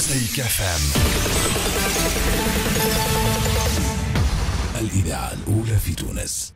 موزايك اف ام الإذاعة الأولى في تونس.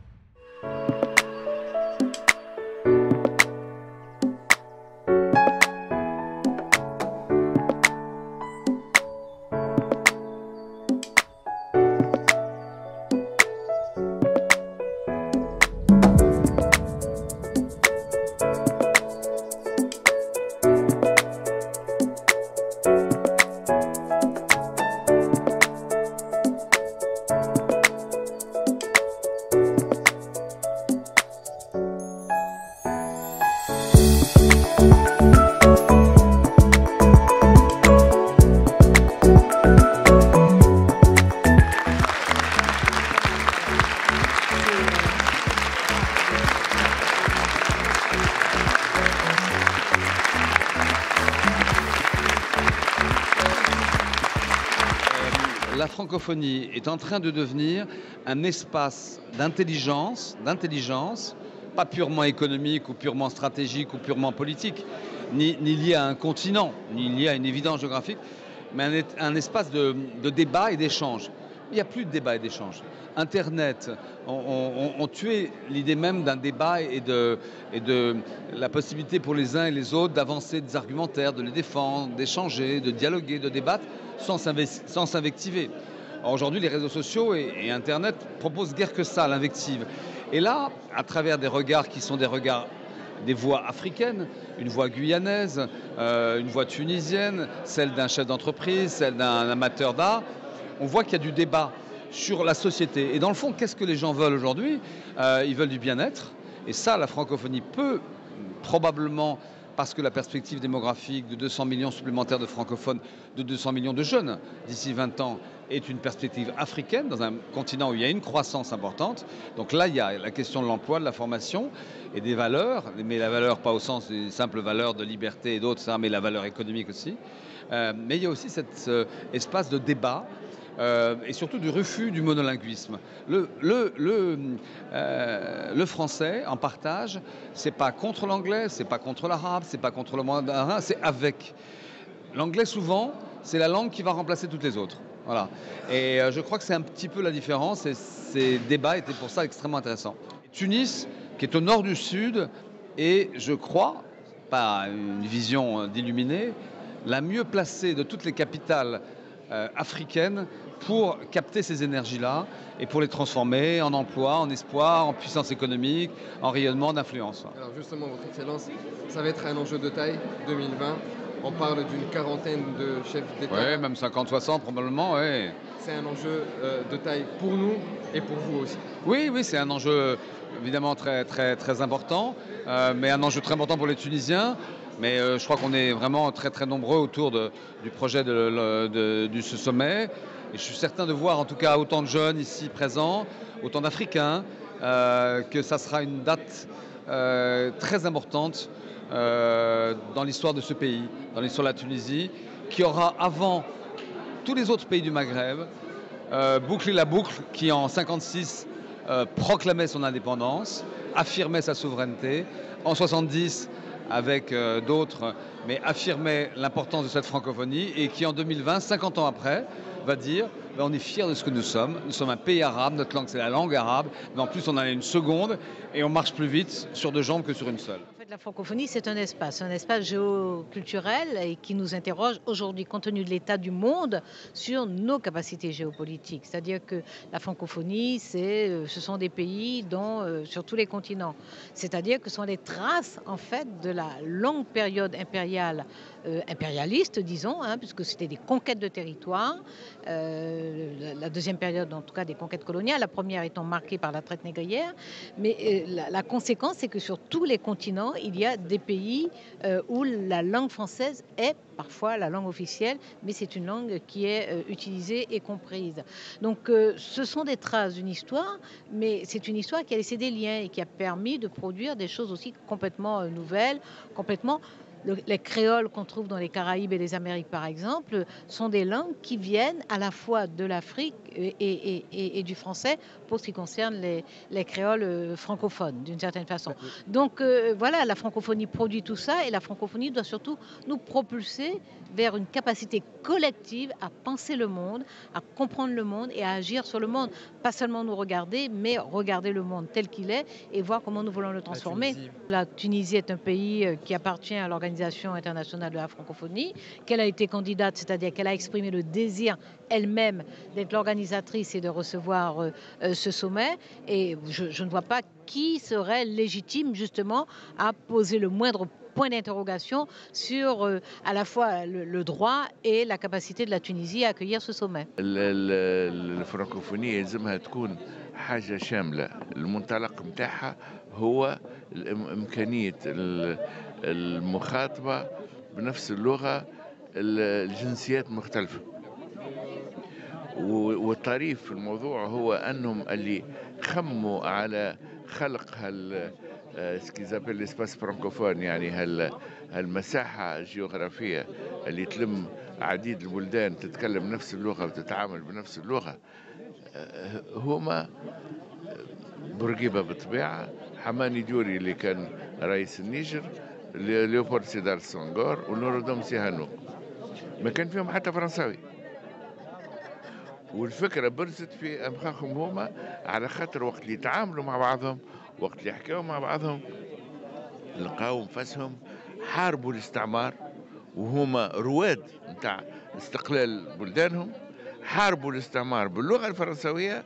La francophonie est en train de devenir un espace d'intelligence, pas purement économique ou purement stratégique ou purement politique, ni lié à un continent, ni lié à une évidence géographique, mais un espace de débat et d'échange. Il n'y a plus de débat et d'échange. Internet ont tué l'idée même d'un débat et de la possibilité pour les uns et les autres d'avancer des argumentaires, de les défendre, d'échanger, de dialoguer, de débattre sans s'invectiver. Aujourd'hui, les réseaux sociaux et Internet proposent guère que ça, l'invective. Et là, à travers des regards qui sont des voix africaines, une voix guyanaise, une voix tunisienne, celle d'un chef d'entreprise, celle d'un amateur d'art, on voit qu'il y a du débat sur la société. Et dans le fond, qu'est-ce que les gens veulent aujourd'hui? Ils veulent du bien-être. Et ça, la francophonie peut probablement, parce que la perspective démographique de 200 millions supplémentaires de francophones, de 200 millions de jeunes d'ici 20 ans, est une perspective africaine dans un continent où il y a une croissance importante. Donc là, il y a la question de l'emploi, de la formation et des valeurs, mais la valeur pas au sens des simples valeurs de liberté et d'autres, mais la valeur économique aussi. Mais il y a aussi cet espace de débat et surtout du refus du monolinguisme. Le français en partage, c'est pas contre l'anglais, c'est pas contre l'arabe, c'est pas contre le mandarin, c'est avec. L'anglais, souvent, c'est la langue qui va remplacer toutes les autres. Voilà. Et je crois que c'est un petit peu la différence et ces débats étaient pour ça extrêmement intéressants. Tunis, qui est au nord du sud, est, je crois, pas une vision d'illuminé, la mieux placée de toutes les capitales africaines pour capter ces énergies-là et pour les transformer en emploi, en espoir, en puissance économique, en rayonnement, d'influence. Alors justement, Votre Excellence, ça va être un enjeu de taille 2020. On parle d'une quarantaine de chefs d'État. Oui, même 50-60 probablement, oui. C'est un enjeu de taille pour nous et pour vous aussi. Oui, c'est un enjeu évidemment très important, mais un enjeu très important pour les Tunisiens. Mais je crois qu'on est vraiment très nombreux autour du projet de ce sommet. Et je suis certain de voir en tout cas autant de jeunes ici présents, autant d'Africains, que ça sera une date très importante dans l'histoire de ce pays, dans l'histoire de la Tunisie, qui aura avant tous les autres pays du Maghreb bouclé la boucle qui en 1956 proclamait son indépendance, affirmait sa souveraineté, en 1970 avec d'autres, mais affirmait l'importance de cette francophonie et qui en 2020, 50 ans après, va dire on est fiers de ce que nous sommes. Nous sommes un pays arabe, notre langue c'est la langue arabe, mais en plus on en a une seconde et on marche plus vite sur deux jambes que sur une seule. En fait, la francophonie c'est un espace géoculturel et qui nous interroge aujourd'hui compte tenu de l'état du monde sur nos capacités géopolitiques. C'est-à-dire que la francophonie ce sont des pays sur tous les continents. C'est-à-dire que ce sont des traces en fait de la longue période impérialiste, disons, puisque c'était des conquêtes de territoire. La deuxième période, en tout cas, des conquêtes coloniales, la première étant marquée par la traite négrière. Mais la conséquence, c'est que sur tous les continents, il y a des pays où la langue française est parfois la langue officielle, mais c'est une langue qui est utilisée et comprise. Donc ce sont des traces d'une histoire, mais c'est une histoire qui a laissé des liens et qui a permis de produire des choses aussi complètement nouvelles, complètement les créoles qu'on trouve dans les Caraïbes et les Amériques, par exemple, sont des langues qui viennent à la fois de l'Afrique et du français pour ce qui concerne les créoles francophones, d'une certaine façon. Donc voilà, la francophonie produit tout ça et la francophonie doit surtout nous propulser vers une capacité collective à penser le monde, à comprendre le monde et à agir sur le monde. Pas seulement nous regarder, mais regarder le monde tel qu'il est et voir comment nous voulons le transformer. La Tunisie est un pays qui appartient à l'Organisation internationale de la francophonie, qu'elle a été candidate, c'est-à-dire qu'elle a exprimé le désir elle-même d'être l'organisatrice et de recevoir ce sommet. Et je ne vois pas qui serait légitime justement à poser le moindre point d'interrogation sur à la fois le droit et la capacité de la Tunisie à accueillir ce sommet. الفرنكوفونية يلزمها تكون حاجة شاملة، المنطلق متاعها هو إمكانية المخاطبة بنفس اللغة الجنسيات مختلفة. والطريف في الموضوع هو أنهم اللي خموا على خلق سكيزابيل ليسباس فرانكوفون، يعني هالمساحة الجغرافية اللي تلم عديد البلدان تتكلم نفس اللغة وتتعامل بنفس اللغة، هما بورقيبة بالطبيعة، حماني جوري اللي كان رئيس النيجر، ليوبولد سيدار سونغور، ونورودوم سيهانوك، ما كان فيهم حتى فرنساوي. والفكرة برزت في أمخاخهم هما على خاطر وقت اللي يتعاملوا مع بعضهم، وقت اللي يحكوا مع بعضهم، لقاو انفسهم حاربوا الاستعمار، وهما رواد نتاع استقلال بلدانهم، حاربوا الاستعمار باللغة الفرنسوية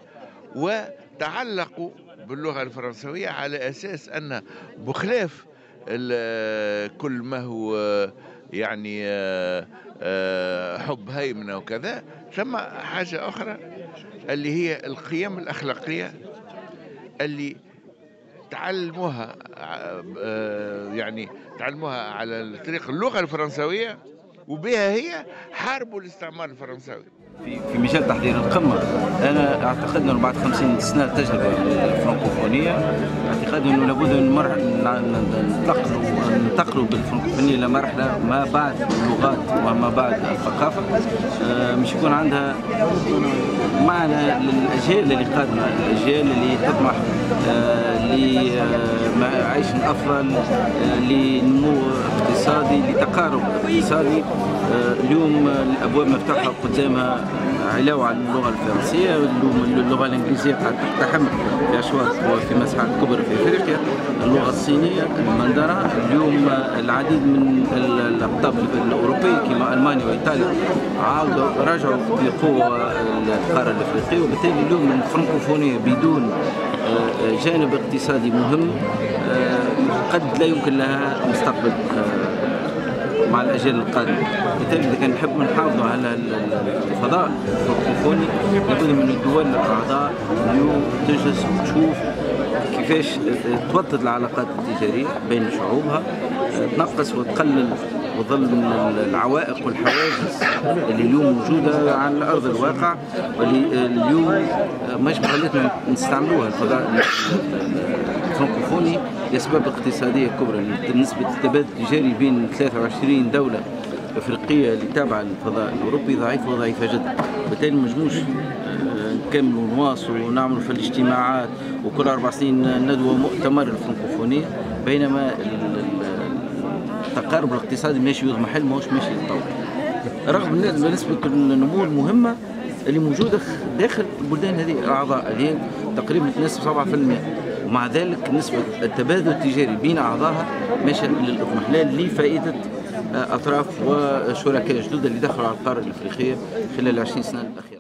وتعلقوا باللغة الفرنسوية على أساس أن بخلاف كل ما هو يعني حب هيمنة وكذا، ثم حاجة أخرى اللي هي القيم الأخلاقية اللي تعلموها، يعني تعلموها على طريق اللغة الفرنسوية، وبها هي حاربوا الاستعمار الفرنساوي. في مجال تحضير القمة، أنا أعتقد أنه بعد 50 سنة تجربة الفرنكوفونية، اعتقد أنه لابد ننتقلوا بالفرنكوفونية إلى مرحلة ما بعد اللغات وما بعد الثقافة، مش يكون عندها معنى للأجيال اللي قادمة، الأجيال اللي تطمح لعيش أفضل، لنمو اقتصادي، لتقارب اقتصادي. اليوم الأبواب مفتوحة قدامها علاوة على اللغة الفرنسية، اللغة الإنجليزية قاعدة تقتحم في أشواط وفي مساحات كبرى في أفريقيا، اللغة الصينية، المندرة. اليوم العديد من الأقطاب الأوروبية كما ألمانيا وإيطاليا راجعوا بقوة القارة الأفريقية، وبالتالي اليوم الفرنكوفونية بدون جانب اقتصادي مهم قد لا يمكن لها مستقبل مع الأجيال القادمة. بالتالي إذا كان نحب نحافظوا على الفضاء الفرنكوفوني، لابد من الدول الأعضاء اليوم تجلس وتشوف كيفاش توطد العلاقات التجارية بين شعوبها، تنقص وتقلل وظل من العوائق والحواجز اللي اليوم موجودة على أرض الواقع، واللي اليوم مش خلتنا نستعملوها. الفضاء الفرنكوفوني لأسباب اقتصادية كبرى، نسبة التبادل التجاري بين 23 دولة أفريقية اللي تابعة للفضاء الأوروبي ضعيفة جدا. بالتالي ما نجموش نكملوا ونواصلوا ونعملوا في الاجتماعات وكل 4 سنين ندوة مؤتمر الفرنكوفونية، بينما التقارب الاقتصادي ماشي يضمحل، ماهوش ماشي يتطور رغم نسبة النمو المهمة اللي موجودة داخل البلدان هذه الأعضاء اللي هي تقريبا تناسب 7%، ومع ذلك نسبة التبادل التجاري بين أعضائها ماشي للإضمحلال لفائدة أطراف وشركاء جدد اللي دخلوا على القارة الأفريقية خلال 20 سنة الأخيرة.